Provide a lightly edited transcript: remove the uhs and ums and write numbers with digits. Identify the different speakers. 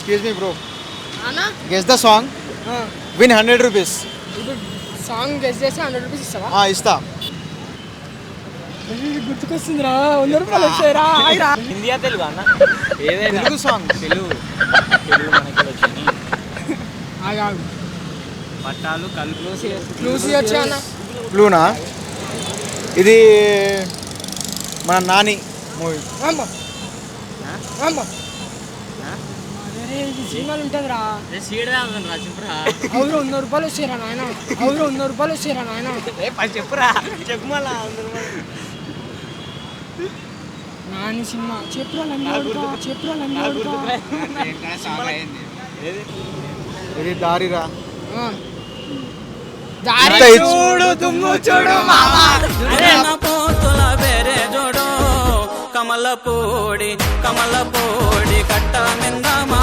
Speaker 1: Excuse me, bro.
Speaker 2: అన్నా
Speaker 1: Guess the song. Win 100 rupees.
Speaker 2: ఇప్పుడు song guess చేసి 100 rupees ఇస్తావా?
Speaker 1: ఇస్తా.
Speaker 2: గుర్తుకొస్తుందిరా 100 రూపాయలు వచ్చాయిరా. హాయిరా.
Speaker 3: హిందీయా తెలుగు అన్న ఏదైనా
Speaker 1: తెలుగు సాంగ్.
Speaker 3: తెలుగు మనకి వచ్చింది
Speaker 2: ఆగు
Speaker 3: పట్టాలు కళ్ళు
Speaker 2: క్లూసి వచ్చా అన్న.
Speaker 1: బ్లూనా? ఇది మన నాని మూవీ.
Speaker 2: అమ్మా అమ్మా అరే ఇది సినిమాలు ఉంటుందిరా.
Speaker 3: సీడరా చెప్పురా
Speaker 2: అవురు 100 రూపాయలు వచ్చారా నాయన. అవురు 100 రూపాయలు వచ్చారా నాయన.
Speaker 3: చెప్పురా చెప్పు మళ్ళా
Speaker 2: నాని సినిమా చెప్పురా లంగా చెప్పురా లంగా.
Speaker 1: ఇది దారిరా.
Speaker 2: దారి
Speaker 1: ఇంత
Speaker 2: చూడు దుమ్ము చూడు మామా.
Speaker 4: పోతుల బెరే జోడో కమల పోడి కట్ట మింద